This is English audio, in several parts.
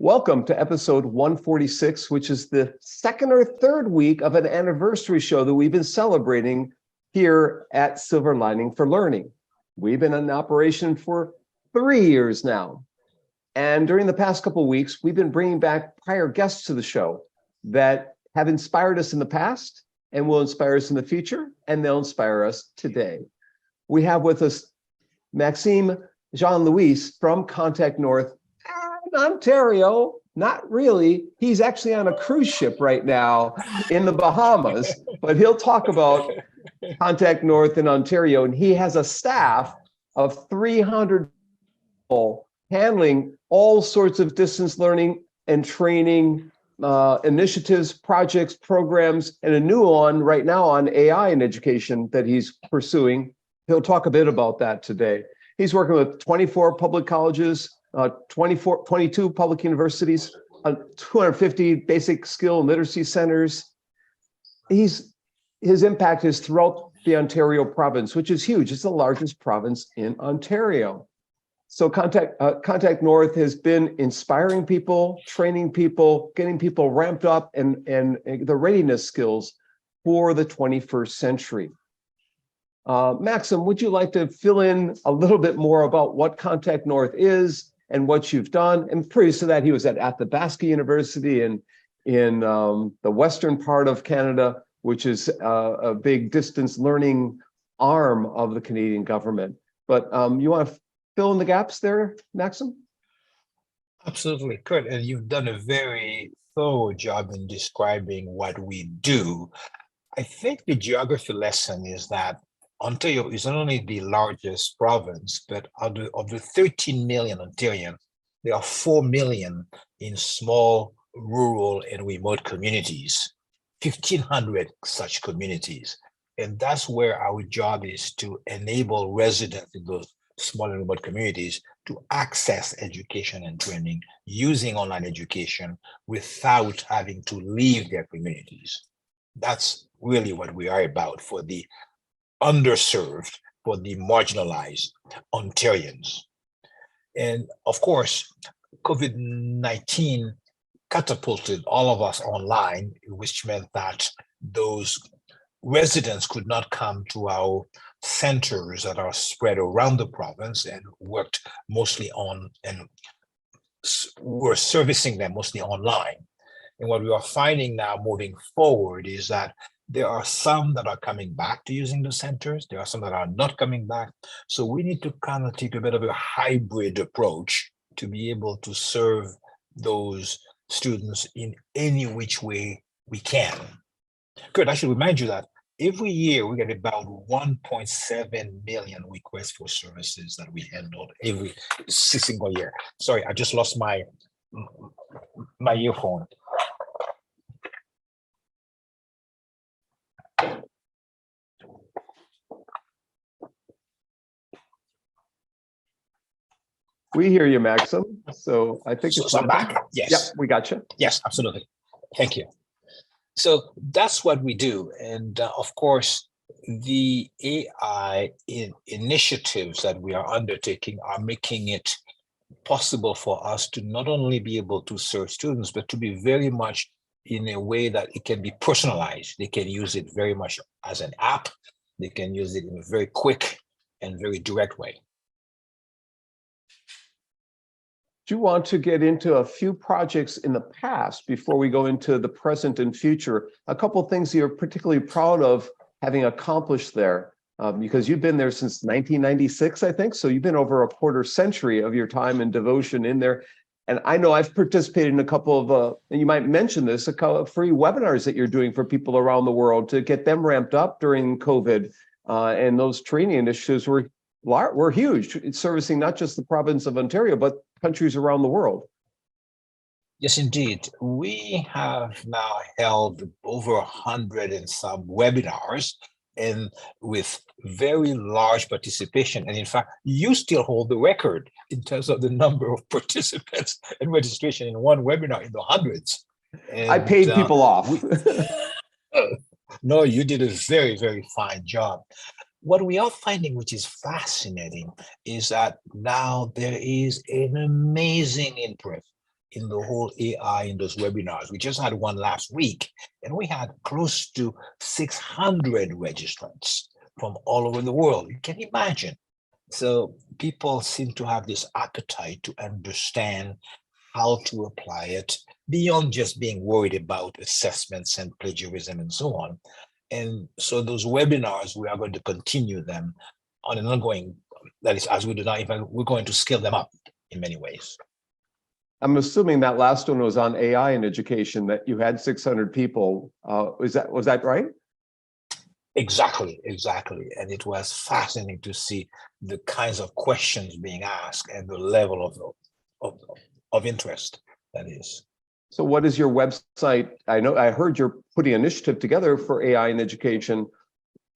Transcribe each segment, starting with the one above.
Welcome to episode 146, which is the second or third week of an anniversary show that we've been celebrating here at Silver Lining for Learning. We've been in operation for 3 years now. And during the past couple of weeks, we've been bringing back prior guests to the show that have inspired us in the past and will inspire us in the future, and they'll inspire us today. We have with us Maxim Jean-Louis from Contact North in Ontario. Not really. He's actually on a cruise ship right now in the Bahamas, but he'll talk about Contact North in Ontario. And he has a staff of 300 people handling all sorts of distance learning and training initiatives, projects, programs, and a new one right now on AI in education that he's pursuing. He'll talk a bit about that today. He's working with 24 public colleges, 22 public universities, 250 basic skill and literacy centers. His impact is throughout the Ontario province, which is huge. It's the largest province in Ontario. So Contact North has been inspiring people, training people, getting people ramped up and the readiness skills for the 21st century. Maxim, would you like to fill in a little bit more about what Contact North is and what you've done? And previous to that, he was at Athabasca University in the western part of Canada, which is a big distance learning arm of the Canadian government. But you want to fill in the gaps there, Maxim? Absolutely, Kurt. And you've done a very thorough job in describing what we do. I think the geography lesson is that Ontario is not only the largest province, but of the 13 million Ontarians, there are 4 million in small, rural, and remote communities, 1,500 such communities. And that's where our job is, to enable residents in those small and remote communities to access education and training using online education without having to leave their communities. That's really what we are about for the underserved, for the marginalized Ontarians. And of course, COVID-19 catapulted all of us online, which meant that those residents could not come to our centers that are spread around the province and worked mostly on, and were servicing them mostly online. And what we are finding now moving forward is that there are some that are coming back to using the centers. There are some that are not coming back. So we need to kind of take a bit of a hybrid approach to be able to serve those students in any which way we can. Good. I should remind you that every year we get about 1.7 million requests for services that we handle every single year. Sorry, I just lost my earphone. We hear you, Maxim. So I think so I'm back. Yes. Yep, we got you. Yes, absolutely. Thank you. So that's what we do. And of course, the AI initiatives that we are undertaking are making it possible for us to not only be able to serve students, but to be very much in a way that it can be personalized. They can use it very much as an app. They can use it in a very quick and very direct way. Do you want to get into a few projects in the past before we go into the present and future? A couple of things you're particularly proud of having accomplished there, because you've been there since 1996, I think. So you've been over a quarter century of your time and devotion in there. And I know I've participated in a couple of, and you might mention this, a couple of free webinars that you're doing for people around the world to get them ramped up during COVID. And those training initiatives were huge. It's servicing not just the province of Ontario, but countries around the world. Yes, indeed. We have now held over 100 and some webinars, and with very large participation. And in fact, you still hold the record in terms of the number of participants and registration in one webinar, in the hundreds. And, I paid people off. No, you did a very, very fine job. What we are finding, which is fascinating, is that now there is an amazing interest in the whole AI in those webinars. We just had one last week, and we had close to 600 registrants from all over the world. You can imagine. So people seem to have this appetite to understand how to apply it beyond just being worried about assessments and plagiarism and so on. And so those webinars, we are going to continue them on an ongoing, that is, as we do not even, we're going to scale them up in many ways. I'm assuming that last one was on AI in education, that you had 600 people. Was that right? Exactly. And it was fascinating to see the kinds of questions being asked and the level of interest that is. So what is your website? I heard you're putting an initiative together for AI in education.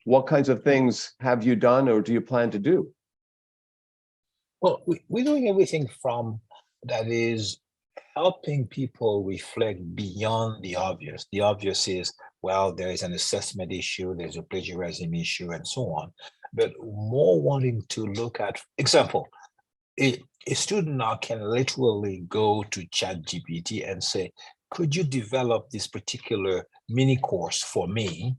What kinds of things have you done or do you plan to do? Well, we're doing everything from that is helping people reflect beyond the obvious. The obvious is, well, there is an assessment issue, there's a plagiarism issue, and so on. But more wanting to look at, example, a student now can literally go to ChatGPT and say, could you develop this particular mini course for me?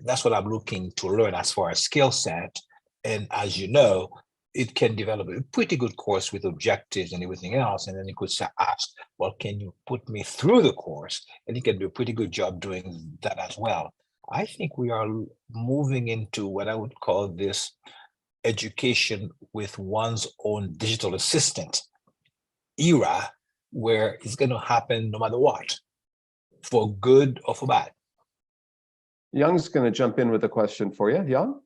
That's what I'm looking to learn as far as skill set. And as you know, it can develop a pretty good course with objectives and everything else. And then you could ask, well, can you put me through the course? And you can do a pretty good job doing that as well. I think we are moving into what I would call this education with one's own digital assistant era, where it's going to happen no matter what, for good or for bad. Young's going to jump in with a question for you. Young?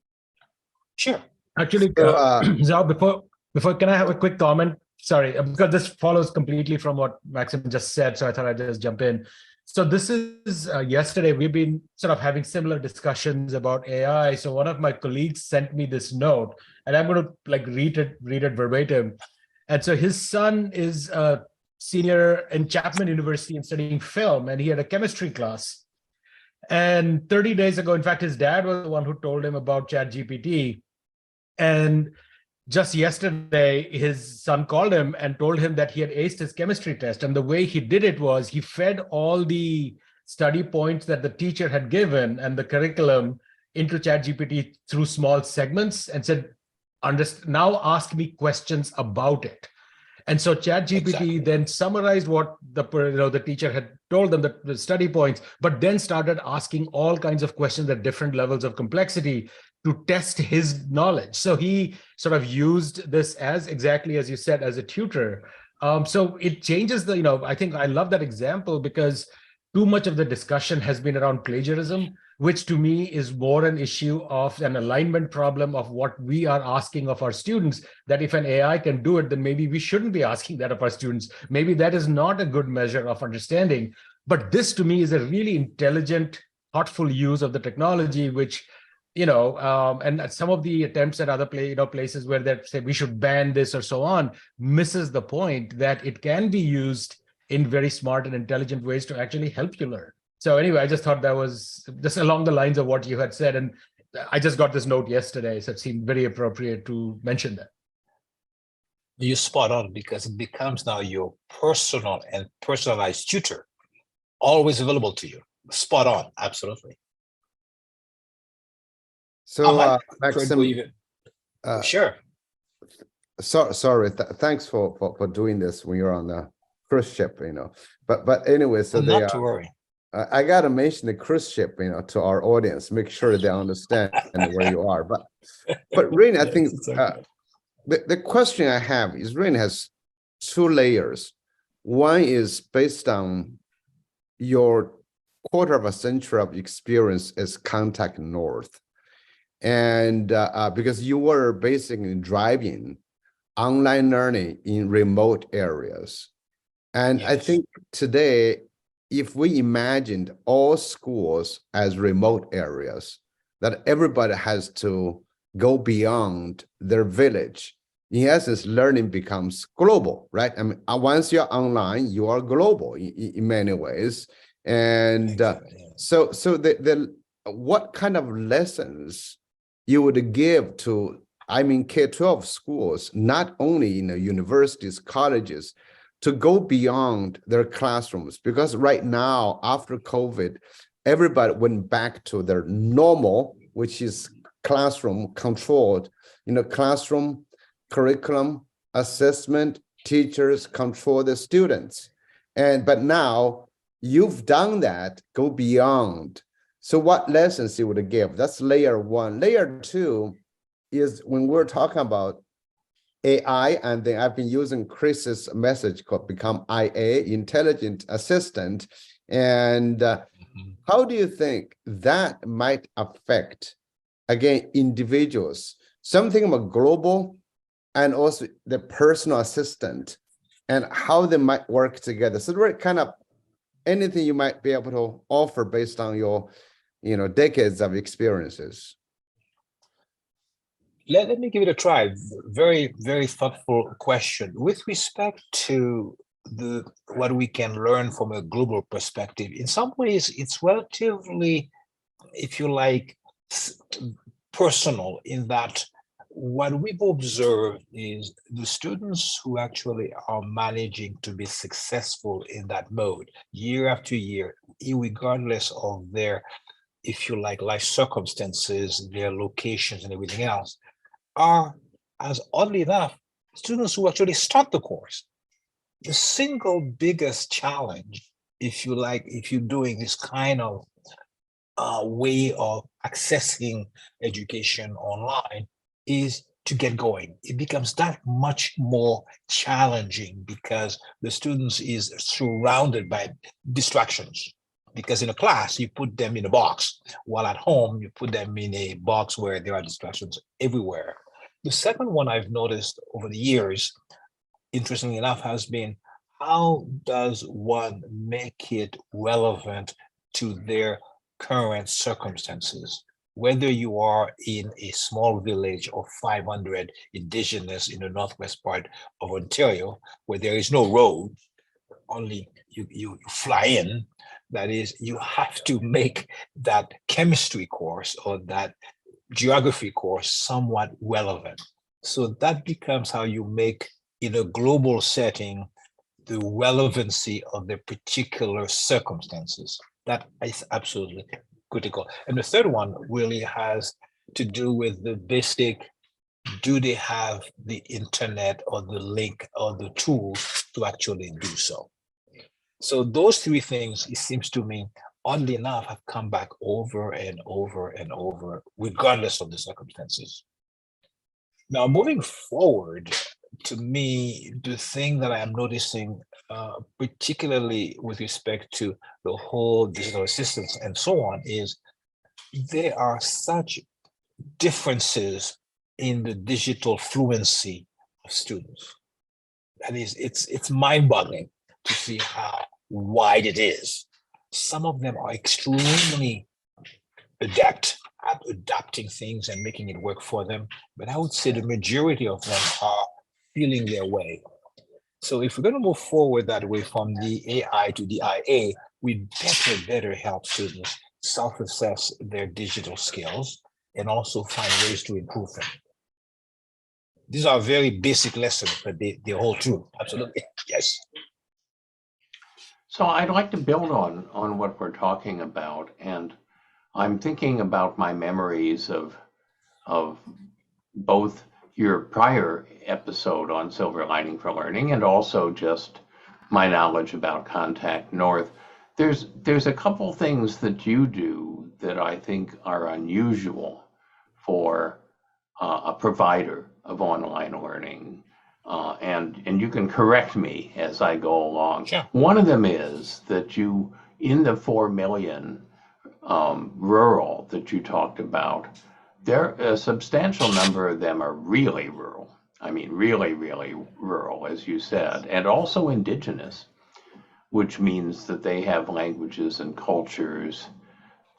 Sure. Actually, Zhao, before, can I have a quick comment? Sorry, because this follows completely from what Maxim just said, so I thought I'd just jump in. So this is yesterday, we've been sort of having similar discussions about AI. So one of my colleagues sent me this note, and I'm going to like read it verbatim. And so his son is a senior in Chapman University and studying film, and he had a chemistry class. And 30 days ago, in fact, his dad was the one who told him about ChatGPT. And just yesterday, his son called him and told him that he had aced his chemistry test. And the way he did it was he fed all the study points that the teacher had given and the curriculum into ChatGPT through small segments and said, now ask me questions about it. And so ChatGPT then summarized what the teacher had told them, the study points, but then started asking all kinds of questions at different levels of complexity to test his knowledge. So he sort of used this as exactly as you said, as a tutor. So it changes I think I love that example because too much of the discussion has been around plagiarism, which to me is more an issue of an alignment problem of what we are asking of our students, that if an AI can do it, then maybe we shouldn't be asking that of our students. Maybe that is not a good measure of understanding. But this to me is a really intelligent, thoughtful use of the technology, which and some of the attempts at other places where they say we should ban this or so on, misses the point that it can be used in very smart and intelligent ways to actually help you learn. So anyway, I just thought that was just along the lines of what you had said. And I just got this note yesterday, so it seemed very appropriate to mention that. You're spot on, because it becomes now your personal and personalized tutor, always available to you. Spot on, absolutely. So, Maxim, sure. Sorry, thanks for doing this when you're on the cruise ship, But anyway, so not to worry. I gotta mention the cruise ship, to our audience, make sure they understand where you are. But really, I think the question I have is really has two layers. One is based on your quarter of a century of experience as Contact North. And because you were basically driving online learning in remote areas. And I think today, if we imagined all schools as remote areas, that everybody has to go beyond their village, in essence, learning becomes global, right? I mean, once you're online, you are global in many ways. And so what kind of lessons you would give to, K-12 schools, not only in the universities, colleges, to go beyond their classrooms, because right now, after COVID, everybody went back to their normal, which is classroom controlled, classroom curriculum, assessment, teachers control the students. But now you've done that, go beyond. So what lessons you would give? That's layer one. Layer two is when we're talking about AI, and then I've been using Chris's message called Become IA, Intelligent Assistant. And how do you think that might affect, again, individuals? Something about global and also the personal assistant and how they might work together. So there kind of anything you might be able to offer based on your, decades of experiences. Let me give it a try. Very, very thoughtful question. With respect to what we can learn from a global perspective, in some ways, it's relatively, if you like, personal, in that what we've observed is the students who actually are managing to be successful in that mode year after year, regardless of their, if you like, life circumstances, their locations and everything else, are, as oddly enough, students who actually start the course. The single biggest challenge, if you like, if you're doing this kind of way of accessing education online, is to get going. It becomes that much more challenging because the students is surrounded by distractions. Because in a class, you put them in a box, while at home, you put them in a box where there are distractions everywhere. The second one I've noticed over the years, interestingly enough, has been how does one make it relevant to their current circumstances? Whether you are in a small village of 500 indigenous in the northwest part of Ontario, where there is no road, only you fly in, that is, you have to make that chemistry course or that geography course somewhat relevant. So that becomes how you make, in a global setting, the relevancy of the particular circumstances. That is absolutely critical. And the third one really has to do with the basic, do they have the internet or the link or the tools to actually do so? So those three things, it seems to me, oddly enough, have come back over and over and over, regardless of the circumstances. Now, moving forward, to me, the thing that I am noticing, particularly with respect to the whole digital assistance and so on, is there are such differences in the digital fluency of students. That is, it's mind-boggling to see how wide it is. Some of them are extremely adept at adapting things and making it work for them, but I would say the majority of them are feeling their way. So if we're going to move forward that way from the AI to the IA, we better help students self-assess their digital skills and also find ways to improve them. These are very basic lessons, but they hold true. Absolutely. Yes. So I'd like to build on what we're talking about, and I'm thinking about my memories of both your prior episode on Silver Lining for Learning and also just my knowledge about Contact North. There's a couple things that you do that I think are unusual for a provider of online learning. And you can correct me as I go along. Sure. One of them is that you, in the 4 million rural that you talked about, a substantial number of them are really rural. I mean, really, really rural, as you said, and also indigenous, which means that they have languages and cultures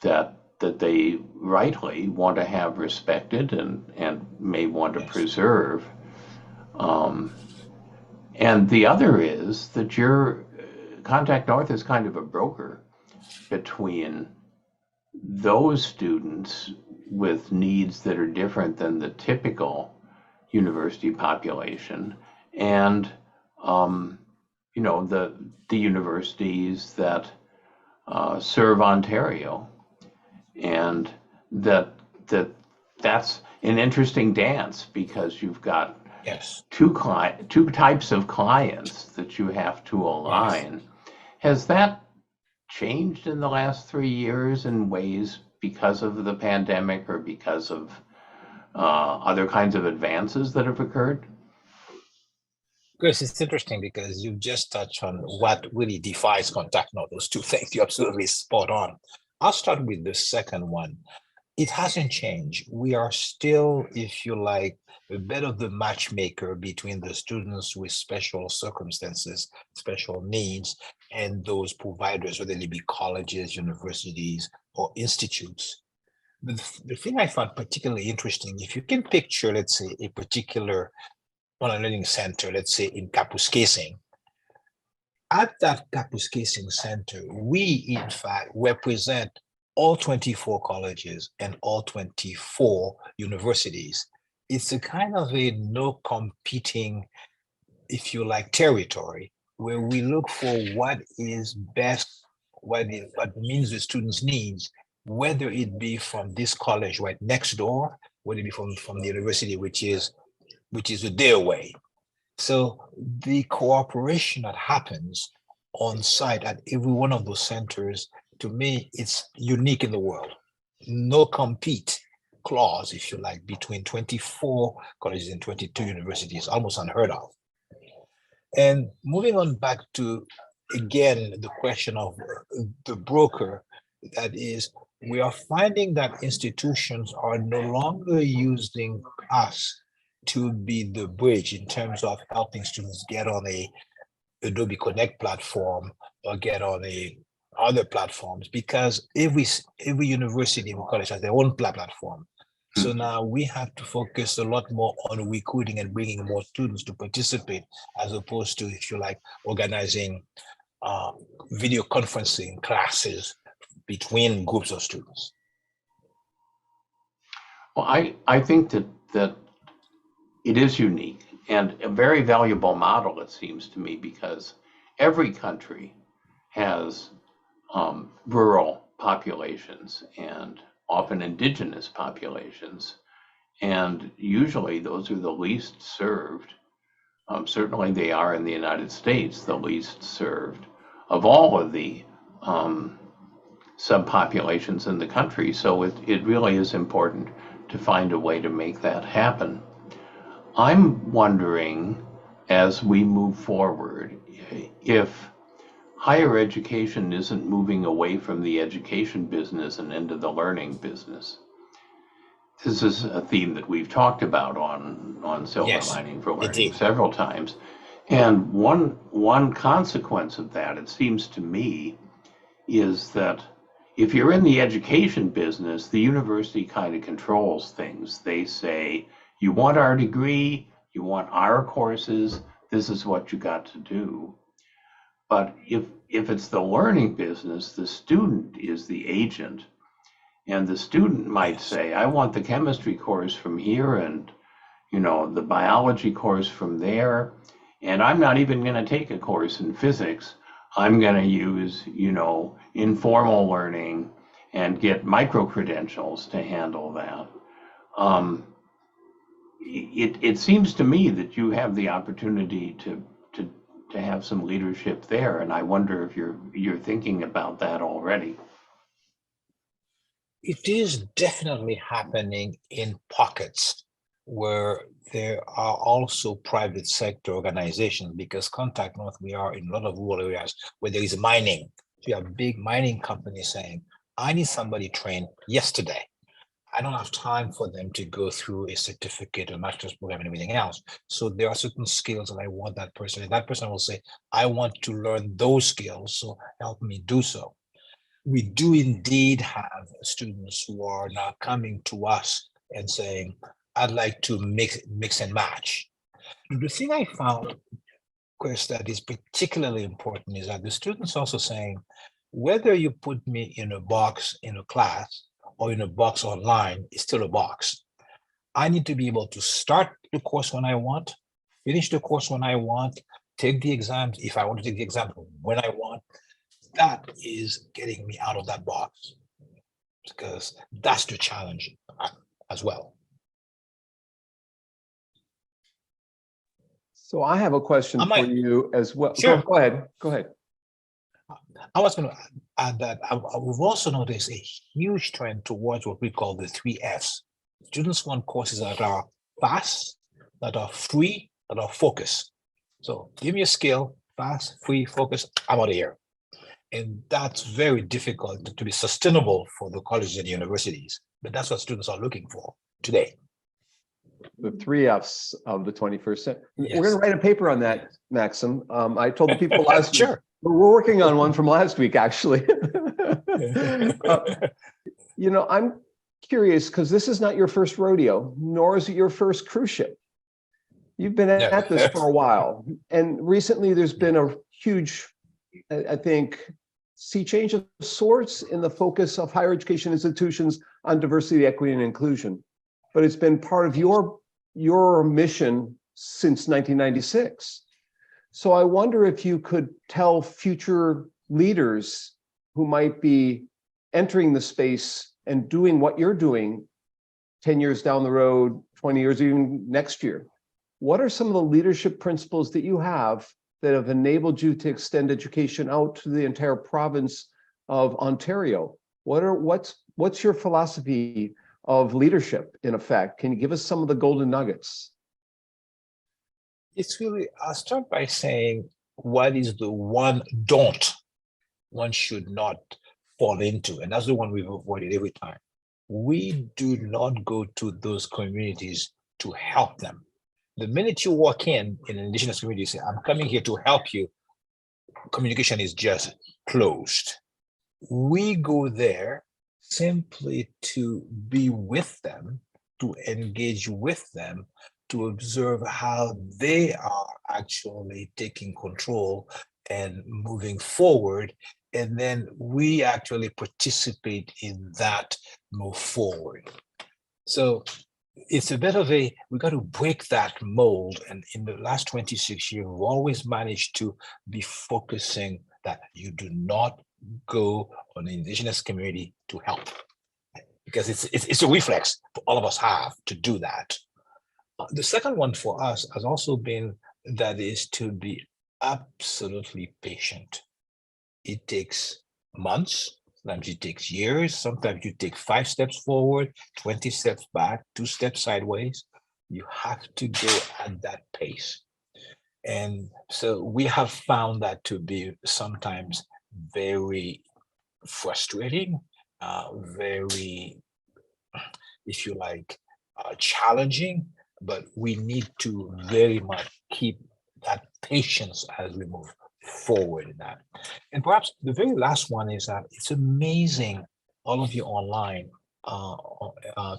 that they rightly want to have respected and may want to preserve. And the other is that your Contact North is kind of a broker between those students with needs that are different than the typical university population and the universities that serve Ontario, and that's an interesting dance because you've got Yes. two types of clients that you have to align. Yes. Has that changed in the last 3 years in ways because of the pandemic or because of other kinds of advances that have occurred? Chris, it's interesting because you just touched on what really defines contact, not those two things. You're absolutely spot on. I'll start with the second one. It hasn't changed. We are still, if you like, a bit of the matchmaker between the students with special circumstances, special needs, and those providers, whether they be colleges, universities, or institutes. But the thing I found particularly interesting, if you can picture, let's say, a particular online learning center, let's say in Kapuskasing, at that Kapuskasing center, we, in fact, represent all 24 colleges and all 24 universities. It's a kind of a no competing, if you like, territory where we look for what is best, what means the students' needs, whether it be from this college right next door, whether it be from the university, which is a day away. So the cooperation that happens on site at every one of those centers, to me, it's unique in the world. No compete clause, if you like, between 24 colleges and 22 universities, almost unheard of. And moving on back to, again, the question of the broker, that is, we are finding that institutions are no longer using us to be the bridge in terms of helping students get on a Adobe Connect platform or get on other platforms, because every university and college has their own platform. So now we have to focus a lot more on recruiting and bringing more students to participate, as opposed to, if you like, organizing video conferencing classes between groups of students. Well, I think that it is unique and a very valuable model, it seems to me, because every country has rural populations and often indigenous populations, and usually those are the least served. Certainly they are in the United States, the least served of all of the subpopulations in the country. So it really is important to find a way to make that happen. I'm wondering, as we move forward, if higher education isn't moving away from the education business and into the learning business. This is a theme that we've talked about on Silver Lining for Learning several times. And one consequence of that, it seems to me, is that if you're in the education business, the university kind of controls things. They say, you want our degree, you want our courses, this is what you got to do. But if it's the learning business, the student is the agent. And the student might say, I want the chemistry course from here and, the biology course from there. And I'm not even going to take a course in physics. I'm going to use, informal learning and get micro-credentials to handle that. It seems to me that you have the opportunity to have some leadership there, and I wonder if you're thinking about that already. It is definitely happening in pockets where there are also private sector organizations, because Contact North, we are in a lot of rural areas where there is mining. So you have big mining companies saying, I need somebody trained yesterday. I don't have time for them to go through a certificate, a master's program, and everything else. So there are certain skills that I want that person, and that person will say, I want to learn those skills, so help me do so. We do indeed have students who are now coming to us and saying, I'd like to mix and match. The thing I found, Chris, that is particularly important is that the students also saying, whether you put me in a box in a class or in a box online, it's still a box. I need to be able to start the course when I want, finish the course when I want, take the exams if I want to take the exam when I want. That is getting me out of that box, because that's the challenge as well. So I have a question I for might- you as well. Sure. Go ahead. Go ahead. I was going to add that we've also noticed a huge trend towards what we call the 3Fs. Students want courses that are fast, that are free, that are focused. So give me a skill, fast, free, focused, I'm out of here. And that's very difficult to be sustainable for the colleges and universities. But that's what students are looking for today. The 3 Fs of the 21st century. We're Yes. going to write a paper on that, Maxim. I told the people last week. Sure. We're working on one from last week, actually. I'm curious because this is not your first rodeo, nor is it your first cruise ship. You've been at this for a while. And recently there's been a huge, I think, sea change of sorts in the focus of higher education institutions on diversity, equity, and inclusion. But it's been part of your mission since 1996. So I wonder if you could tell future leaders who might be entering the space and doing what you're doing 10 years down the road, 20 years, even next year, what are some of the leadership principles that you have that have enabled you to extend education out to the entire province of Ontario? What's your philosophy of leadership, in effect? Can you give us some of the golden nuggets? It's really, I'll start by saying, what is the one don't one should not fall into? And that's the one we've avoided every time. We do not go to those communities to help them. The minute you walk in an indigenous community, you say, I'm coming here to help you, communication is just closed. We go there simply to be with them, to engage with them, to observe how they are actually taking control and moving forward. And then we actually participate in that move forward. So it's a bit of we got to break that mold. And in the last 26 years, we've always managed to be focusing that you do not go on the indigenous community to help, because it's a reflex for all of us have to do that. The second one for us has also been that is to be absolutely patient. It takes months, sometimes it takes years, sometimes you take 5 steps forward, 20 steps back, 2 steps sideways. You have to go at that pace. And so we have found that to be sometimes very frustrating, very, if you like, challenging, but we need to very much keep that patience as we move forward in that. And perhaps the very last one is that it's amazing, all of you online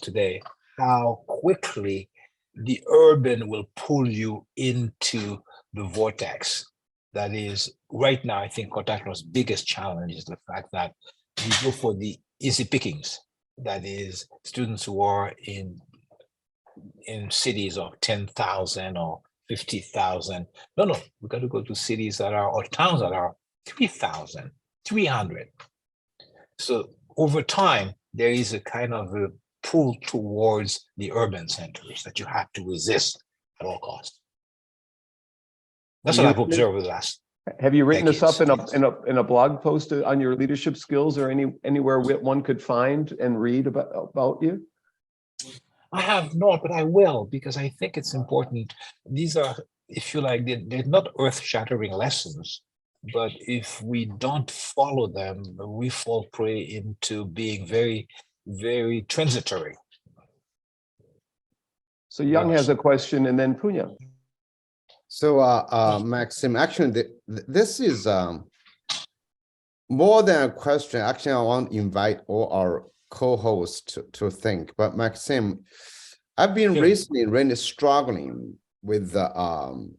today, how quickly the urban will pull you into the vortex. That is, right now, I think Contactno's biggest challenge is the fact that we go for the easy pickings. That is, students who are in cities of 10,000 or 50,000. No, we got to go to cities that are, or towns that are 3,000, 300. So over time, there is a kind of a pull towards the urban centers that you have to resist at all costs. That's what I've observed over the last. Have you written this up decades. in a blog post on your leadership skills, or anywhere one could find and read about you? I have not, but I will, because I think it's important. These are, if you like, they're not earth-shattering lessons, but if we don't follow them, we fall prey into being very, very transitory. So Young has a question, and then Punya. So, Maxim, actually, this is more than a question. Actually, I want to invite all our co-hosts to think. But Maxim, I've been recently really struggling with on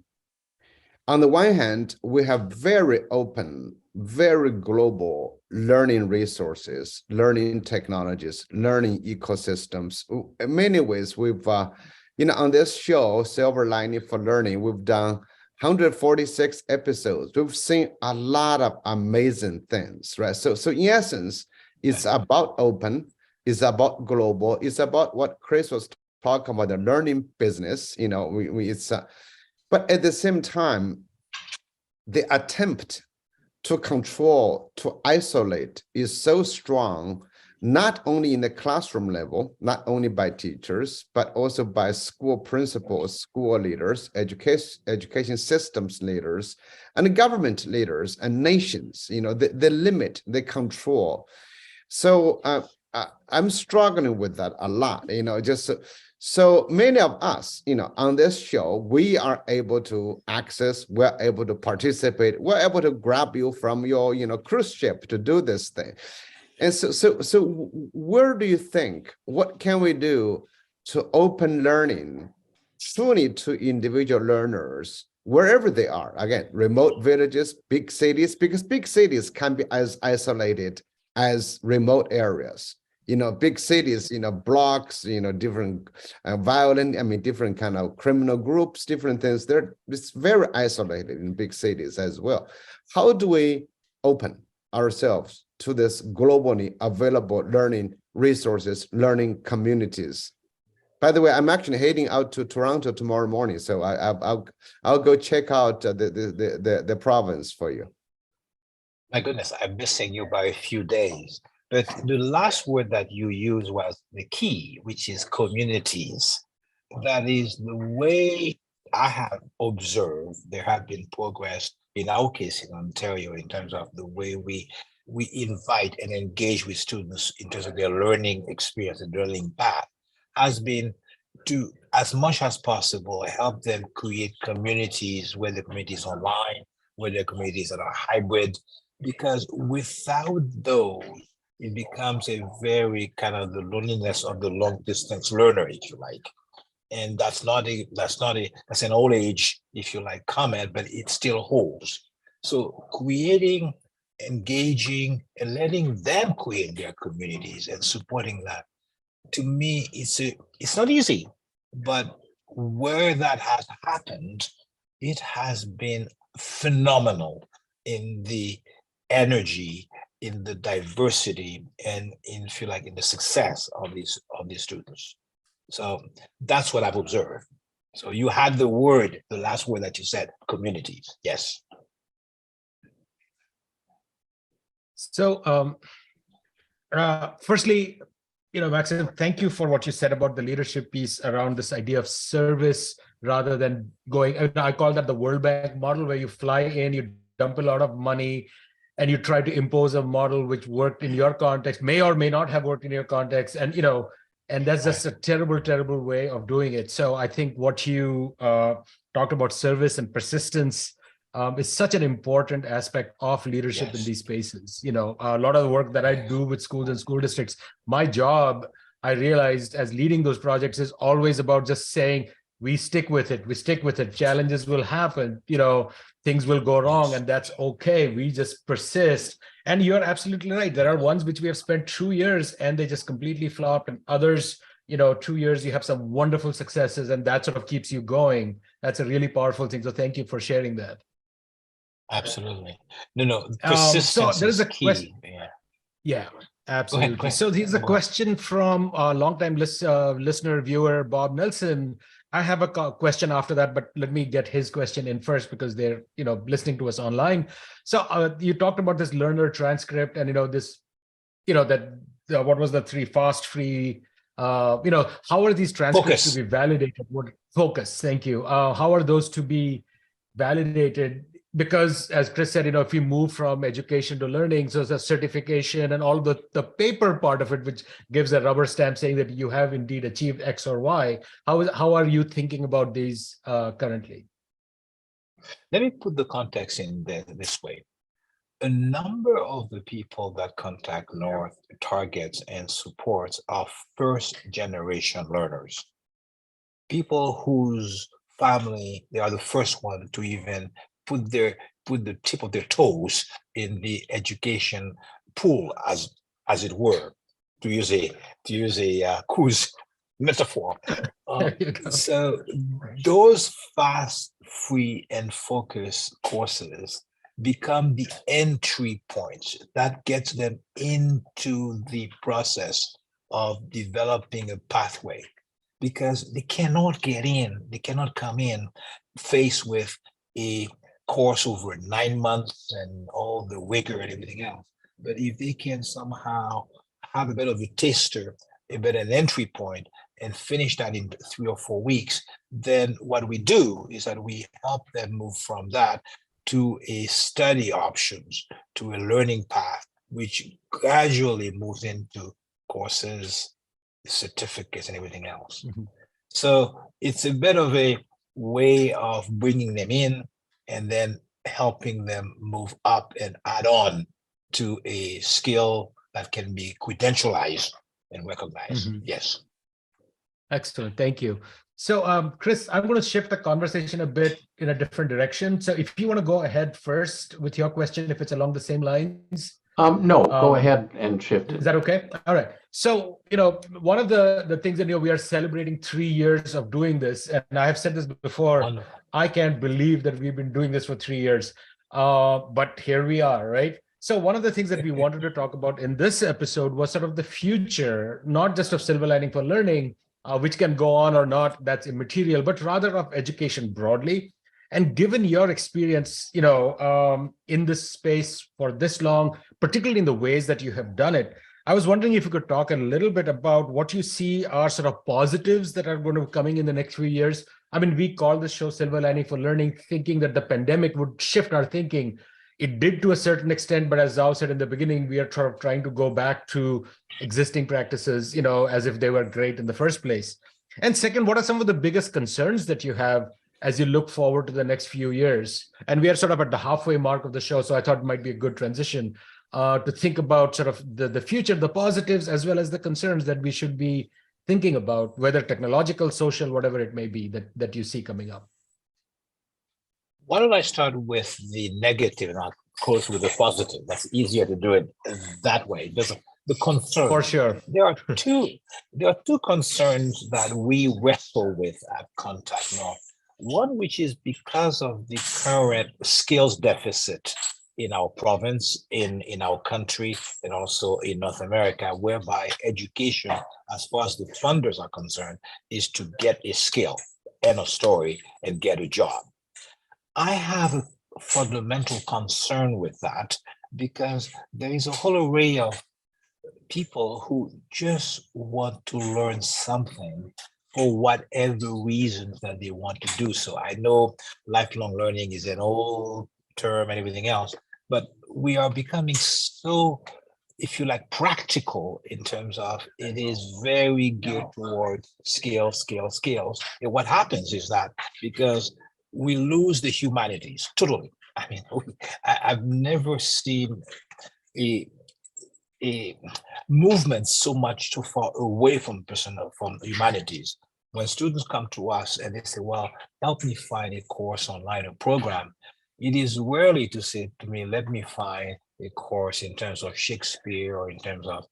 the one hand, we have very open, very global learning resources, learning technologies, learning ecosystems. In many ways, we've on this show, Silver Lining for Learning, we've done 146 episodes. We've seen a lot of amazing things, right? So in essence, it's about open, it's about global, it's about what Chris was talking about, the learning business. You know, but at the same time, the attempt to control, to isolate is so strong, not only in the classroom level, not only by teachers, but also by school principals, school leaders, education systems leaders, and government leaders and nations. You know, the limit, the control. So I'm struggling with that a lot. You know, just so many of us, you know, on this show, we are able to access, we're able to participate, we're able to grab you from your, you know, cruise ship to do this thing. And so where do you think, what can we do to open learning truly to individual learners, wherever they are? Again, remote villages, big cities, because big cities can be as isolated as remote areas. You know, big cities, you know, blocks, you know, different violent, I mean, different kind of criminal groups, different things. It's very isolated in big cities as well. How do we open ourselves to this globally available learning resources, learning communities? By the way, I'm actually heading out to Toronto tomorrow morning, so I'll go check out the province for you. My goodness, I'm missing you by a few days. But the last word that you used was the key, which is communities. That is the way I have observed there have been progress in our case in Ontario in terms of the way we invite and engage with students in terms of their learning experience and learning path has been to, as much as possible, help them create communities, where the communities are online, where the communities that are hybrid, because without those, it becomes a very kind of the loneliness of the long distance learner, if you like. And that's an old age, if you like, comment, but it still holds. So creating, engaging, and letting them create their communities and supporting that, to me, it's not easy, but where that has happened, it has been phenomenal in the energy, in the diversity, and in, feel like, in the success of these students. So that's what I've observed. So you had the last word that you said, communities. Yes. So firstly, you know, Maxim, thank you for what you said about the leadership piece around this idea of service rather than going, I call that the World Bank model, where you fly in, you dump a lot of money, and you try to impose a model which worked in your context, may or may not have worked in your context. And, you know, and that's just a terrible, terrible way of doing it. So I think what you talked about, service and persistence, is such an important aspect of leadership in these spaces. You know, a lot of the work that I do with schools and school districts, my job, I realized as leading those projects, is always about just saying, we stick with it, challenges will happen, you know, things will go wrong, and that's okay. We just persist. And you're absolutely right. There are ones which we have spent 2 years and they just completely flopped, and others, you know, 2 years, you have some wonderful successes, and that sort of keeps you going. That's a really powerful thing. So thank you for sharing that. Absolutely. No, persistence so there's a key. question. Yeah, absolutely. Go ahead. So here's a question from a longtime listener, viewer, Bob Nelson. I have a question after that, but let me get his question in first, because they're, you know, listening to us online. So you talked about this learner transcript, and, you know, this, you know, that what was the 3 fast, free, you know, how are these transcripts to be validated? Focus. Thank you. How are those to be validated? Because, as Chris said, you know, if you move from education to learning, so it's a certification and all the paper part of it, which gives a rubber stamp saying that you have indeed achieved X or Y. How are you thinking about these currently? Let me put the context in this way. A number of the people that contact North targets and supports are first-generation learners, people whose family, they are the first one to even put the tip of their toes in the education pool, as it were, to use a cruise metaphor. So those free and focus courses become the entry points that gets them into the process of developing a pathway, because they cannot come in faced with a course over 9 months and all the rigor and everything else. But if they can somehow have a bit of a taster, a bit of an entry point, and finish that in 3 or 4 weeks, then what we do is that we help them move from that to a study options, to a learning path, which gradually moves into courses, certificates, and everything else. Mhm. So it's a bit of a way of bringing them in and then helping them move up and add on to a skill that can be credentialized and recognized. Mhm. Yes. Excellent. Thank you. So, Chris, I'm going to shift the conversation a bit in a different direction. So if you want to go ahead first with your question, if it's along the same lines. No, go ahead and shift Is it. that okay? All right. So, one of the things that, we are celebrating 3 years of doing this. And I have said this before, Wonderful. I can't believe that we've been doing this for 3 years. But here we are, right? So one of the things that we wanted to talk about in this episode was sort of the future, not just of Silver Lining for Learning, which can go on or not, that's immaterial, but rather of education broadly. And given your experience, in this space for this long, particularly in the ways that you have done it, I was wondering if you could talk a little bit about what you see are sort of positives that are going to be coming in the next few years. I mean, we call this show Silver Lining for Learning, thinking that the pandemic would shift our thinking. It did to a certain extent, but as Zhao said in the beginning, we are sort of trying to go back to existing practices, as if they were great in the first place. And second, what are some of the biggest concerns that you have as you look forward to the next few years? And we are sort of at the halfway mark of the show, so I thought it might be a good transition to think about sort of the future, the positives, as well as the concerns that we should be thinking about, whether technological, social, whatever it may be that you see coming up. Why don't I start with the negative and I'll close with the positive? That's easier to do it that way. There's the concern. For sure. There are two concerns that we wrestle with at Contact North. One, which is because of the current skills deficit in our province, in our country, and also in North America, whereby education, as far as the funders are concerned, is to get a skill, end of story, and get a job. I have a fundamental concern with that because there is a whole array of people who just want to learn something for whatever reasons that they want to do so. I know lifelong learning is an old term and everything else, but we are becoming so, if you like, practical in terms of it is very geared towards skills. And what happens is that because we lose the humanities totally. I mean, I've never seen a movement so much too far away from humanities. When students come to us and they say, well, help me find a course online or program, it is rarely to say to me, let me find a course in terms of Shakespeare or in terms of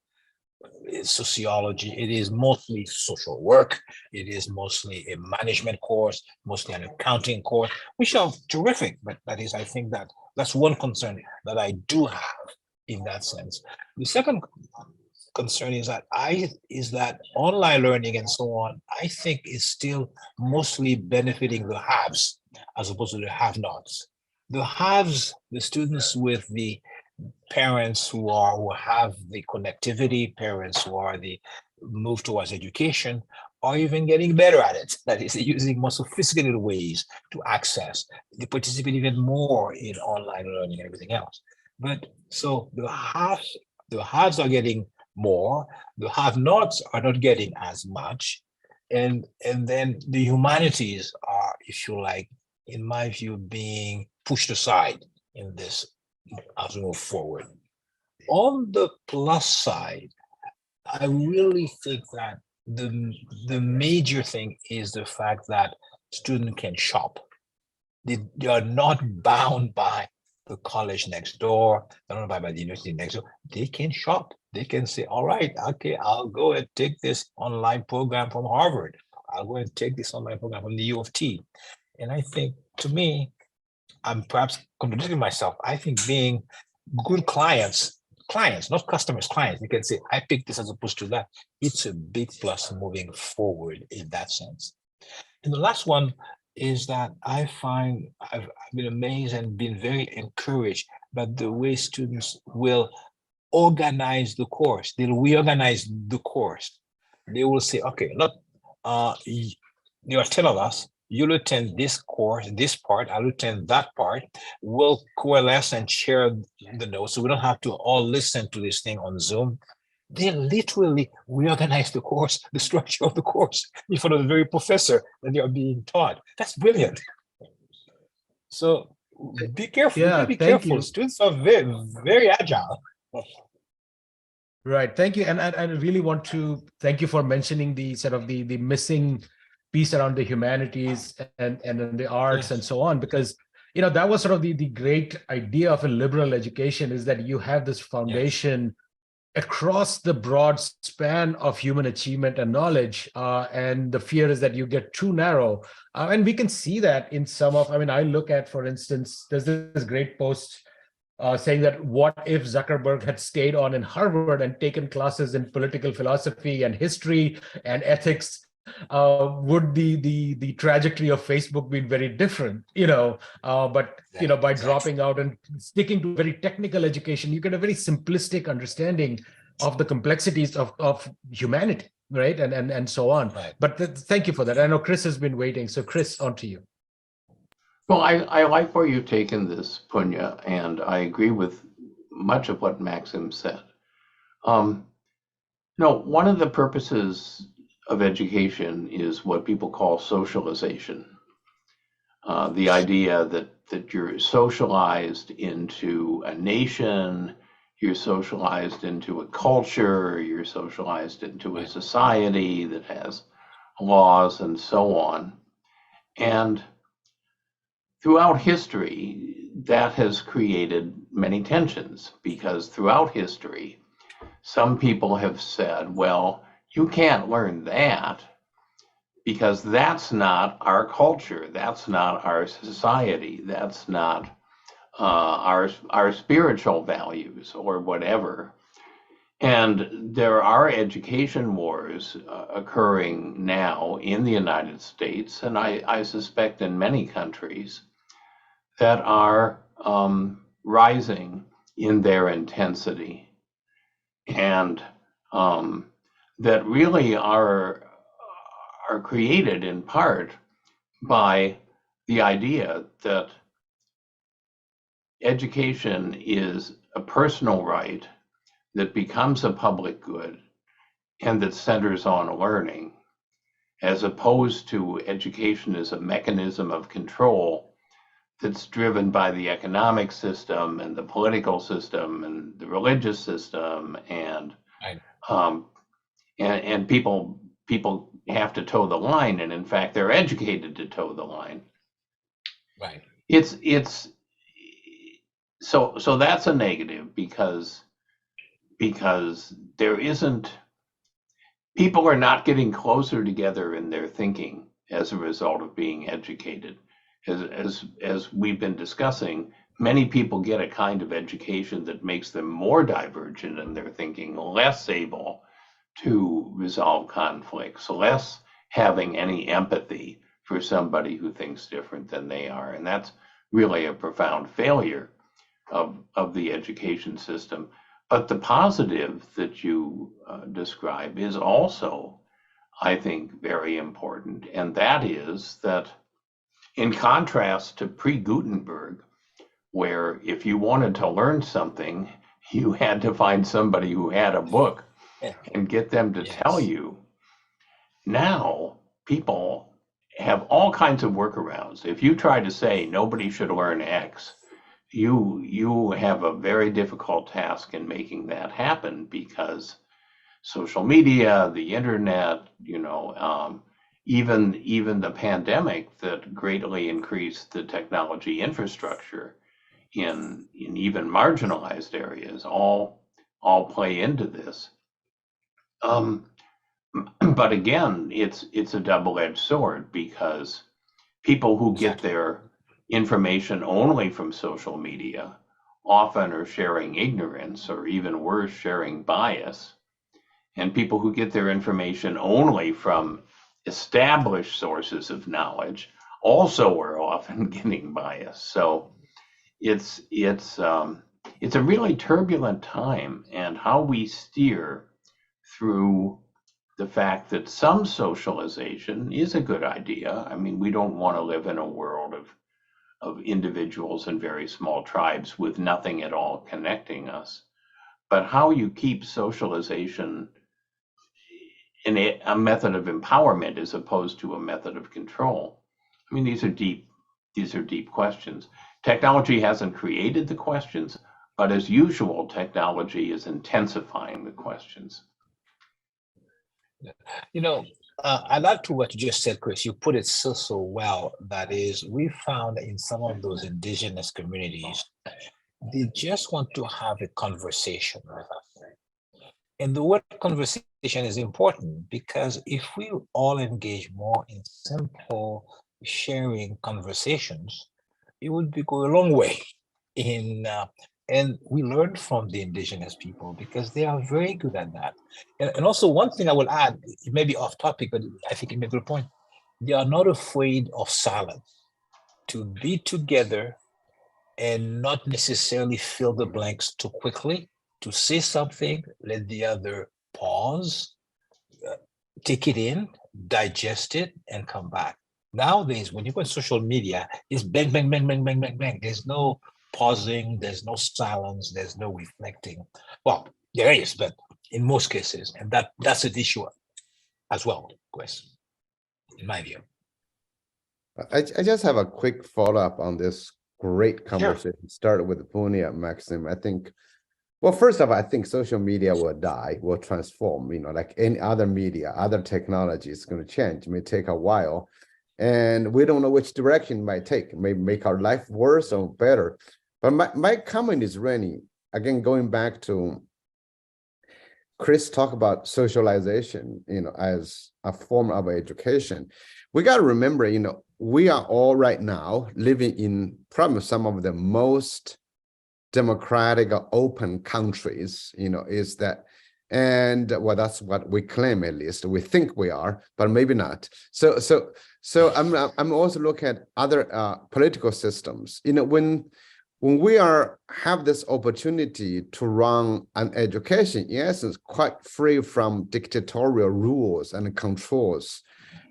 sociology. It is mostly social work. It is mostly a management course, mostly an accounting course, which are terrific. But that is, I think that's one concern that I do have in that sense. The second concern is that online learning and so on, I think is still mostly benefiting the haves as opposed to the have-nots. The haves, the students with the parents who have the connectivity, parents who are the move towards education, are even getting better at it. That is, using more sophisticated ways to access. They participate even more in online learning and everything else. But so the haves are getting more, the have-nots are not getting as much, and then the humanities are, if you like, in my view, being pushed aside in this as we move forward. On the plus side, I really think that the major thing is the fact that students can shop. They are not bound by the college next door, they're not bound by the university next door. They can shop. They can say, all right, okay, I'll go and take this online program from Harvard. I'll go and take this online program from the U of T. And I think, to me, I'm perhaps contradicting myself. I think being good clients, not customers, clients, you can say, I picked this as opposed to that. It's a big plus moving forward in that sense. And the last one is that I find I've been amazed and been very encouraged by the way students will organize the course. They'll reorganize the course. They will say, okay, look, there are 10 of us. You'll attend this course, this part, I'll attend that part. We'll coalesce and share the notes, so we don't have to all listen to this thing on Zoom. They literally reorganize the course, the structure of the course, in front of the very professor that they are being taught. That's brilliant. So be careful. Yeah, Be thank careful. you. Students are very, very agile. Right. Thank you. And I really want to thank you for mentioning the sort of the missing piece around the humanities and the arts and so on, because that was sort of the great idea of a liberal education, is that you have this foundation across the broad span of human achievement and knowledge. And the fear is that you get too narrow. And we can see that in some of, I look at, for instance, there's this great post saying that what if Zuckerberg had stayed on in Harvard and taken classes in political philosophy and history and ethics? Would the trajectory of Facebook been very different? But by dropping out and sticking to very technical education, you get a very simplistic understanding of the complexities of humanity, right? And so on. Right. But thank you for that. I know Chris has been waiting. So Chris, on to you. Well, I like where you've taken this, Punya, and I agree with much of what Maxim said. One of the purposes of education is what people call socialization. The idea that you're socialized into a nation, you're socialized into a culture, you're socialized into a society that has laws and so on. And throughout history, that has created many tensions, because throughout history, some people have said, well, you can't learn that because that's not our culture, that's not our society, that's not our spiritual values or whatever. And there are education wars occurring now in the United States, and I suspect in many countries, that are rising in their intensity, and that really are created in part by the idea that education is a personal right that becomes a public good and that centers on learning, as opposed to education as a mechanism of control that's driven by the economic system and the political system and the religious system, and and people have to toe the line, and in fact they're educated to toe the line. Right. It's so that's a negative, because there isn't, people are not getting closer together in their thinking as a result of being educated. As we've been discussing, many people get a kind of education that makes them more divergent in their thinking, less able to resolve conflicts, less having any empathy for somebody who thinks different than they are. And that's really a profound failure of the education system. But the positive that you describe is also, I think, very important. And that is that, in contrast to pre-Gutenberg, where if you wanted to learn something, you had to find somebody who had a book and get them to tell you. Now, people have all kinds of workarounds. If you try to say nobody should learn X, you have a very difficult task in making that happen, because social media, the internet, even the pandemic that greatly increased the technology infrastructure in even marginalized areas all play into this. But again, it's a double-edged sword, because People who get their information only from social media often are sharing ignorance, or even worse, sharing bias. And people who get their information only from established sources of knowledge also are often getting bias. So it's a really turbulent time, and how we steer through the fact that some socialization is a good idea. I mean, we don't want to live in a world of individuals and very small tribes with nothing at all connecting us. But how you keep socialization in a method of empowerment as opposed to a method of control. I mean, these are deep questions. Technology hasn't created the questions, but as usual, technology is intensifying the questions. You know, I like to what you just said, Chris. You put it so well. That is, we found in some of those indigenous communities, they just want to have a conversation with us. And the word conversation is important, because if we all engage more in simple sharing conversations, it would go a long way in and we learn from the indigenous people, because they are very good at that. And also, one thing I will add, it may be off topic, but I think it makes a good point. They are not afraid of silence, to be together and not necessarily fill the blanks too quickly, to say something, let the other pause, take it in, digest it, and come back. Nowadays, when you go on social media, it's bang, bang, bang, bang, bang, bang, bang. There's no pausing, there's no silence, there's no reflecting. Well, there is, but in most cases, and that's an issue as well, Chris, in my view. I just have a quick follow-up on this great conversation. Started with Punia, Maxim. I think, well, first of all, I think social media will die, will transform, like any other media, other technology is going to change. It may take a while, and we don't know which direction it might take. It may make our life worse or better. But my comment is really, again, going back to Chris talk about socialization, as a form of education. We got to remember, we are all right now living in probably some of the most democratic or open countries, is that, and well, that's what we claim, at least we think we are, but maybe not. So I'm also looking at other political systems. When we have this opportunity to run an education, in essence, quite free from dictatorial rules and controls,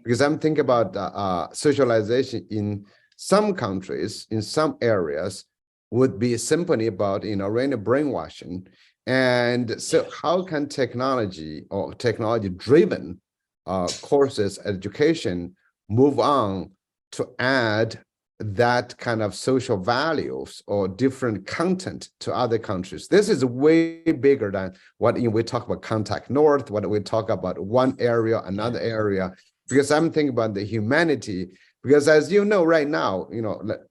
because I'm thinking about socialization in some countries, in some areas, would be simply about, really brainwashing. And so how can technology or technology-driven courses, education, move on to add that kind of social values or different content to other countries? This is way bigger than what we talk about contact north, what we talk about one area, another area, because I'm thinking about the humanity, because as you know, right now,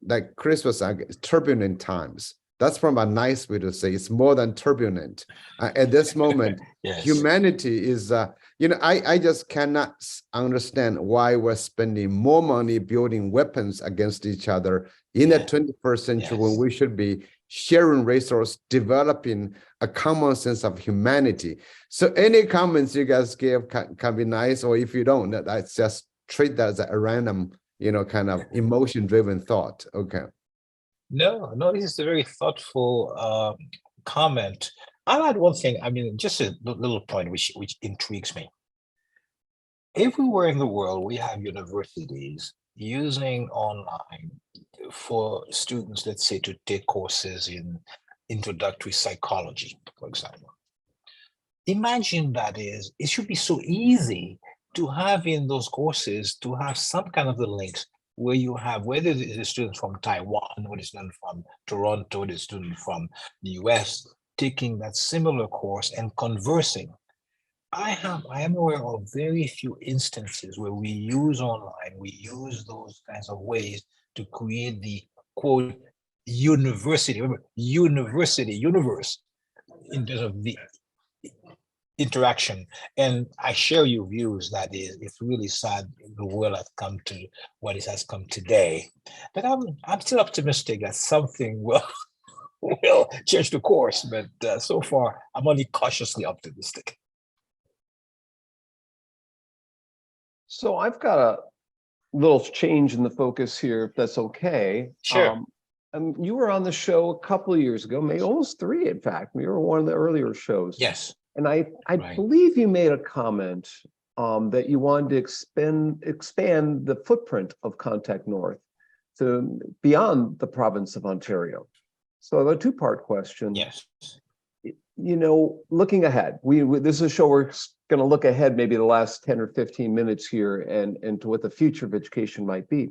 like Chris was saying, it's turbulent times. That's from a nice way to say it's more than turbulent. At this moment, yes. Humanity is, I just cannot understand why we're spending more money building weapons against each other in the 21st century, when we should be sharing resources, developing a common sense of humanity. So any comments you guys give can be nice, or if you don't, that's just treat that as a random, kind of emotion-driven thought. Okay. No, this is a very thoughtful comment. I'll add one thing. I mean, just a little point which intrigues me. Everywhere in the world, we have universities using online for students, let's say, to take courses in introductory psychology, for example. Imagine it should be so easy to have in those courses, to have some kind of the links where you have, whether it's a student from Taiwan, or a student from Toronto, or a student from the US, taking that similar course and conversing. I am aware of very few instances where we use online, we use those kinds of ways to create the quote university, remember, university, universe, in terms of the interaction. And I share your views that it's really sad the world has come to what it has come today. But I'm still optimistic that something will change the course. But so far, I'm only cautiously optimistic. So I've got a little change in the focus here, if that's okay. Sure. You were on the show a couple of years ago, maybe almost 3, in fact. You were one of the earlier shows. Yes. And I Right. believe you made a comment that you wanted to expand the footprint of Contact North to beyond the province of Ontario. So a 2-part question. Yes. You know, looking ahead, this is a show we're going to look ahead maybe the last 10 or 15 minutes here and to what the future of education might be.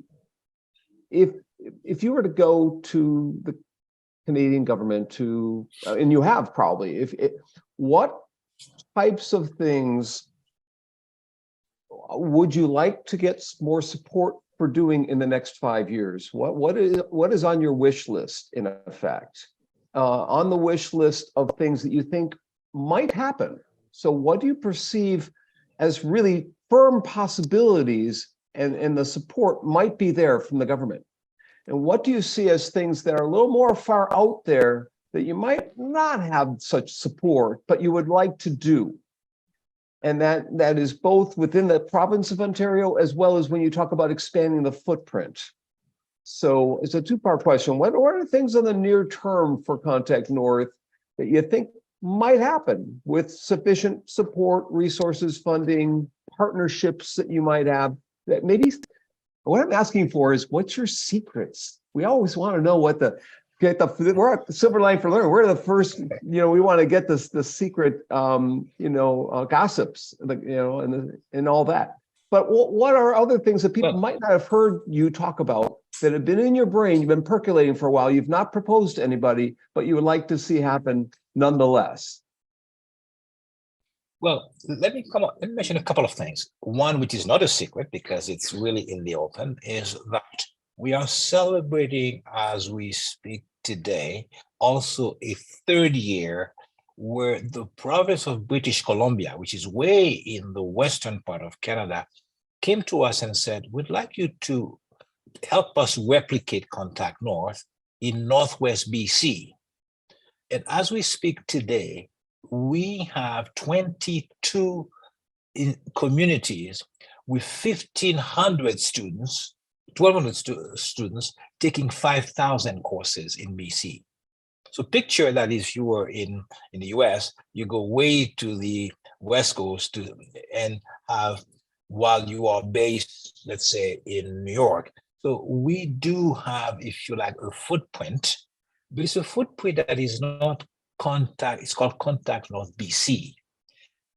If you were to go to the Canadian government and you have probably, what types of things would you like to get more support for doing in the next 5 years? What is on your wish list, in effect? On the wish list of things that you think might happen. So what do you perceive as really firm possibilities and the support might be there from the government? And what do you see as things that are a little more far out there that you might not have such support, but you would like to do? And that is both within the province of Ontario, as well as when you talk about expanding the footprint. So it's a 2-part question. What are the things in the near term for Contact North that you think might happen with sufficient support, resources, funding, partnerships that you might have that maybe? What I'm asking for is, what's your secrets? We always want to know what we're at the Silver Line for Learning. We're the first, we want to get the secret, gossips, and all that. But what are other things that people might not have heard you talk about that have been in your brain, you've been percolating for a while, you've not proposed to anybody, but you would like to see happen nonetheless? Well, let me mention a couple of things. One, which is not a secret because it's really in the open, is that we are celebrating, as we speak today, also a 3rd year where the province of British Columbia, which is way in the western part of Canada, came to us and said, we'd like you to help us replicate Contact North in Northwest BC. And as we speak today, we have 22 communities with 1,500 students, 1,200 students taking 5,000 courses in BC. So picture that if you were in the US, you go way to the West Coast and have, while you are based, let's say, in New York. So we do have, if you like, a footprint, but it's a footprint that is not Contact, it's called Contact North BC.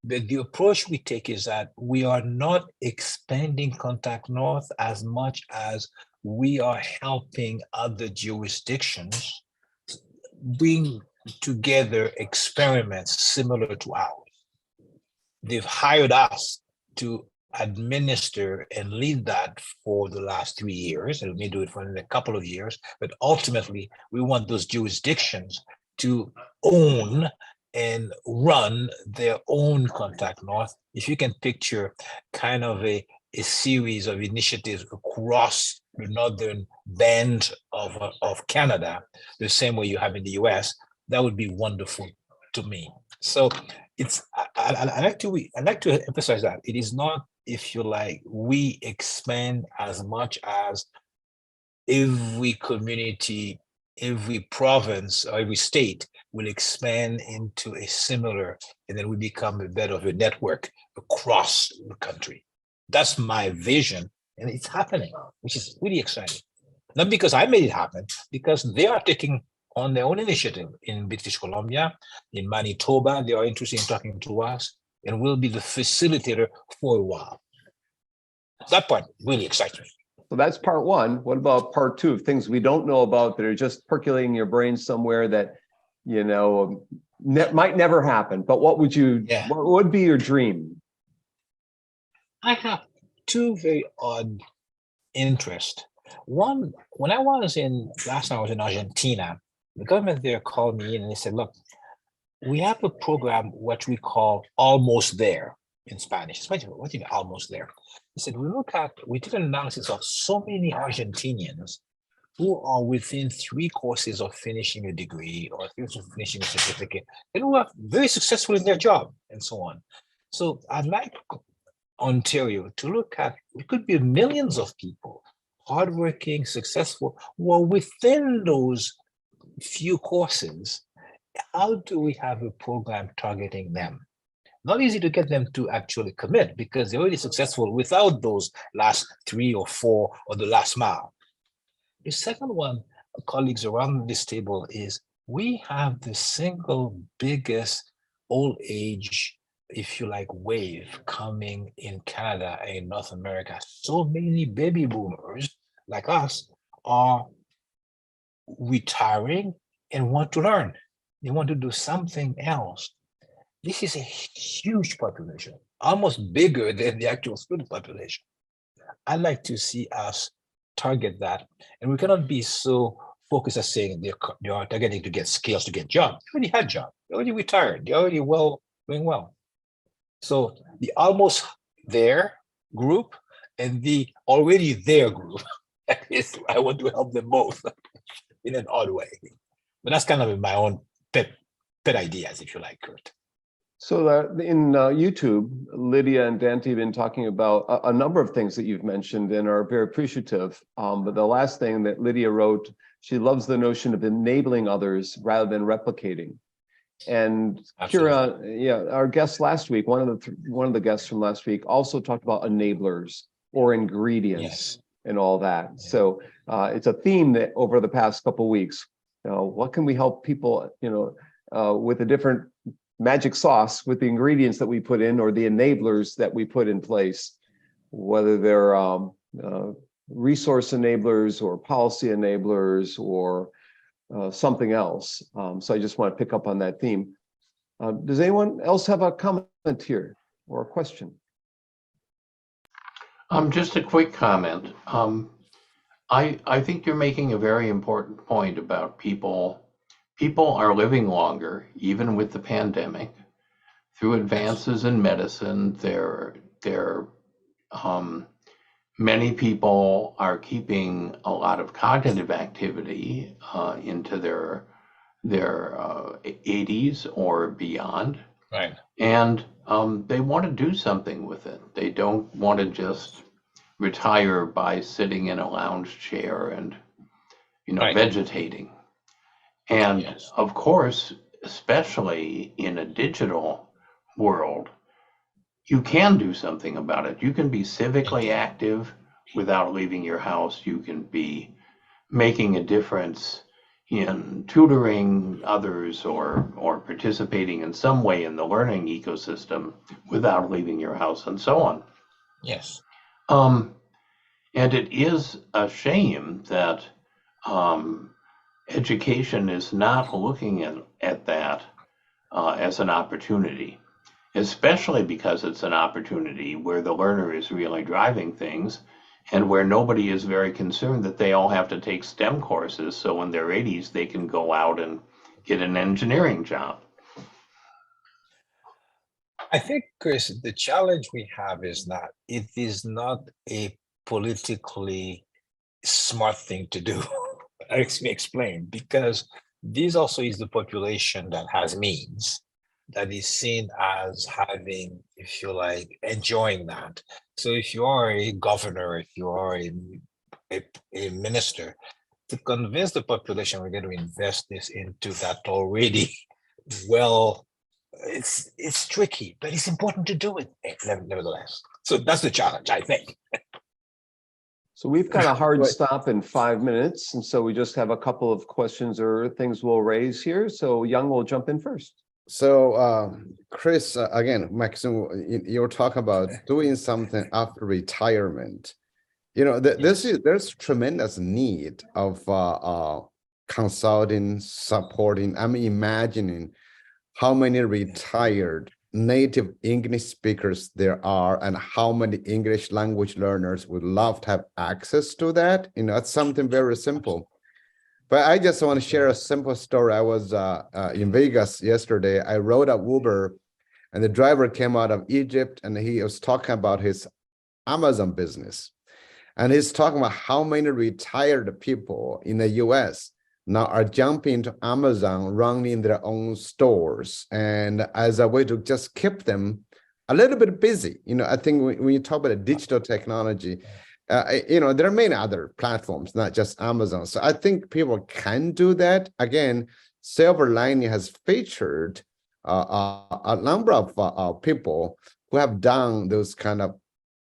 But the approach we take is that we are not expanding Contact North as much as we are helping other jurisdictions bring together experiments similar to ours. They've hired us to administer and lead that for the last 3 years, and we may do it for a couple of years, but ultimately we want those jurisdictions to own and run their own Contact North. If you can picture kind of a series of initiatives across the northern band of Canada, the same way you have in the US, that would be wonderful to me. So it's I like to emphasize that it is not, if you like, we expand as much as every community, every province, or every state will expand into a similar, and then we become a bit of a network across the country. That's my vision, and it's happening, which is really exciting. Not because I made it happen, because they are taking on their own initiative in British Columbia, in Manitoba. They are interested in talking to us, and we'll be the facilitator for a while. That part really excites me. So that's part one. What about part two? Things we don't know about that are just percolating in your brain somewhere that, might never happen. But what would be your dream? I have two very odd interests. One, when I was last time I was in Argentina, the government there called me in and they said, look, we have a program what we call Almost There in Spanish. What do you mean almost there? He said, we did an analysis of so many Argentinians who are within 3 courses of finishing a degree or finishing a certificate, and who are very successful in their job and so on. So I'd like Ontario to look at, it could be millions of people, hardworking, successful, who are within those few courses. How do we have a program targeting them? Not easy to get them to actually commit because they're already successful without those last 3 or 4 or the last mile. The second one, colleagues around this table, is we have the single biggest old age, if you like, wave coming in Canada and in North America. So many baby boomers like us are retiring and want to learn. They want to do something else. This is a huge population, almost bigger than the actual student population. I'd like to see us target that. And we cannot be so focused as saying they are targeting to get skills, to get jobs. They already had jobs. They already retired. They're already doing well. So the almost there group and the already there group, I want to help them both in an odd way. But that's kind of my own pet ideas, if you like, Kurt. So in YouTube, Lydia and Dante have been talking about a number of things that you've mentioned and are very appreciative. But the last thing that Lydia wrote, she loves the notion of enabling others rather than replicating. And Kira, yeah, our guest last week, one of the guests from last week also talked about enablers or ingredients and all that. Yeah. So it's a theme that over the past couple of weeks, what can we help people, with a different magic sauce with the ingredients that we put in or the enablers that we put in place, whether they're resource enablers or policy enablers or something else. So I just want to pick up on that theme. Does anyone else have a comment here or a question? Just a quick comment. I think you're making a very important point about people are living longer, even with the pandemic, through advances in medicine. Many people are keeping a lot of cognitive activity into their 80s or beyond. Right. And they want to do something with it. They don't want to just retire by sitting in a lounge chair and, vegetating. And of course, especially in a digital world, you can do something about it. You can be civically active without leaving your house. You can be making a difference in tutoring others or participating in some way in the learning ecosystem without leaving your house and so on. Yes. And it is a shame that education is not looking at that as an opportunity, especially because it's an opportunity where the learner is really driving things and where nobody is very concerned that they all have to take STEM courses so in their 80s they can go out and get an engineering job. I think, Chris, the challenge we have is that it is not a politically smart thing to do. Let me explain, because this also is the population that has means, that is seen as having, if you like, enjoying that. So if you are a governor, if you are a minister, to convince the population we're going to invest this into that already, well, it's tricky, but it's important to do it nevertheless. So that's the challenge, I think. So we've got a hard stop in 5 minutes, and so we just have a couple of questions or things we'll raise here. So Young will jump in first. So Chris, again, Maxim, you're talking about doing something after retirement. There's tremendous need of consulting, supporting. I'm imagining how many retired native English speakers there are and how many English language learners would love to have access to that. It's something very simple. But I just want to share a simple story. I was in Vegas yesterday. I rode a Uber, and the driver came out of Egypt, and he was talking about his Amazon business. And he's talking about how many retired people in the US now are jumping to Amazon, running their own stores, and as a way to just keep them a little bit busy. I think when you talk about digital technology, there are many other platforms, not just Amazon. So I think people can do that. Again, Silver Lining has featured a number of people who have done those kind of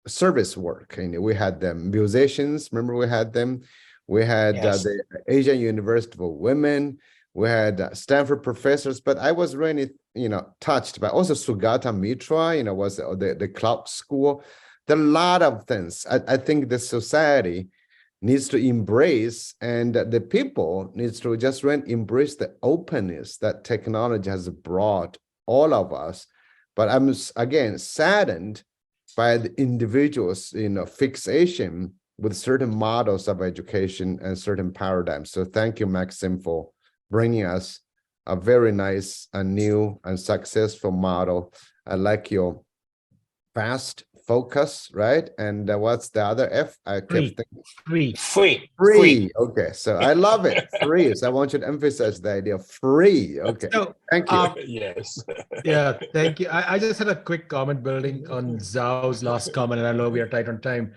service work. We had the musicians, remember we had them. We had Yes. the Asian University for Women. We had Stanford professors, but I was really, touched by also Sugata Mitra, was the cloud school. There are a lot of things I think the society needs to embrace, and the people needs to just really embrace the openness that technology has brought all of us. But I'm, again, saddened by the individuals, fixation with certain models of education and certain paradigms. So thank you, Maxim, for bringing us a very nice and new and successful model. I like your fast focus, right? And what's the other F? I kept thinking. Free. Okay, so I love it. Free. So I want you to emphasize the idea of free. Okay, So, thank you. Yes. Yeah, thank you. I just had a quick comment building on Zhao's last comment, and I know we are tight on time.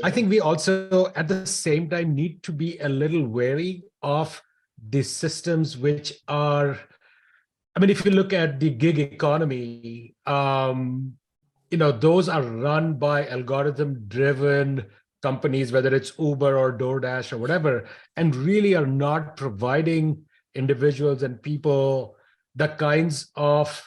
I think we also, at the same time, need to be a little wary of the systems which are, if you look at the gig economy, those are run by algorithm-driven companies, whether it's Uber or DoorDash or whatever, and really are not providing individuals and people the kinds of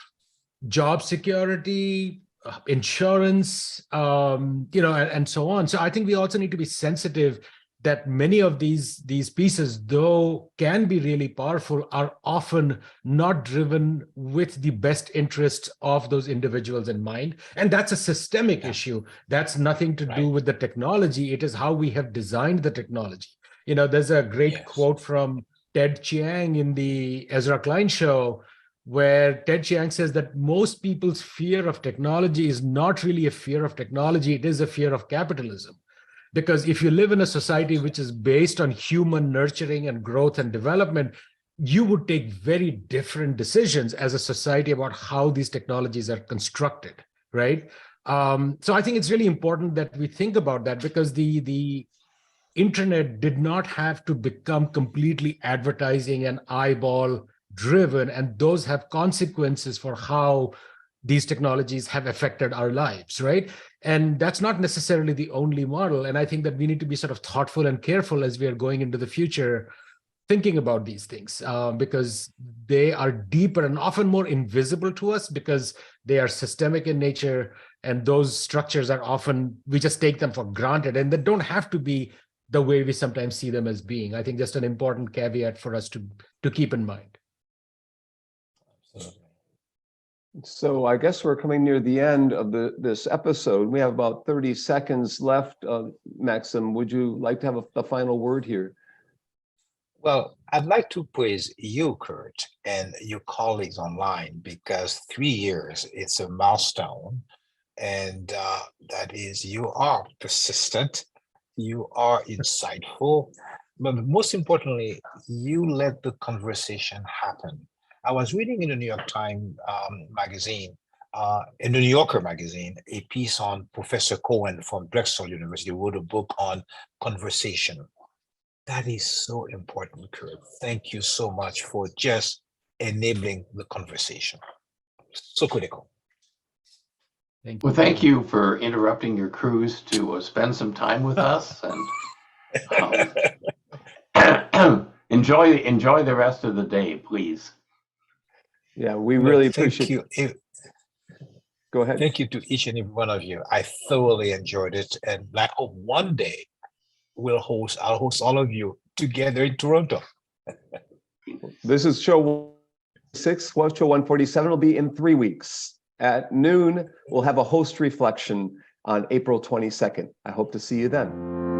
job security, insurance, and so on. So I think we also need to be sensitive that many of these pieces, though can be really powerful, are often not driven with the best interests of those individuals in mind. And that's a systemic issue. That's nothing to do with the technology. It is how we have designed the technology. There's a great quote from Ted Chiang in the Ezra Klein show, where Ted Chiang says that most people's fear of technology is not really a fear of technology, it is a fear of capitalism. Because if you live in a society which is based on human nurturing and growth and development, you would take very different decisions as a society about how these technologies are constructed, right? So I think it's really important that we think about that, because the internet did not have to become completely advertising and eyeball driven, and those have consequences for how these technologies have affected our lives, right? And that's not necessarily the only model. And I think that we need to be sort of thoughtful and careful as we are going into the future, thinking about these things, because they are deeper and often more invisible to us because they are systemic in nature. And those structures are often, we just take them for granted, and they don't have to be the way we sometimes see them as being. I think just an important caveat for us to keep in mind. So I guess we're coming near the end of this episode. We have about 30 seconds left. Maxim, would you like to have a final word here? Well, I'd like to praise you, Kurt, and your colleagues online, because 3 years, it's a milestone. And that is, you are persistent, you are insightful, but most importantly, you let the conversation happen. I was reading in the New York Times magazine, in the New Yorker magazine, a piece on Professor Cohen from Drexel University, who wrote a book on conversation. That is so important, Kurt. Thank you so much for just enabling the conversation. So critical. Thank you. Well, thank you for interrupting your cruise to spend some time with us, and enjoy the rest of the day, please. Yeah, we really Thank appreciate you. Go ahead. Thank you to each and every one of you. I thoroughly enjoyed it, and I hope one day I'll host all of you together in Toronto. This is show 6. Show 147 will be in 3 weeks. At noon, we'll have a host reflection on April 22nd. I hope to see you then.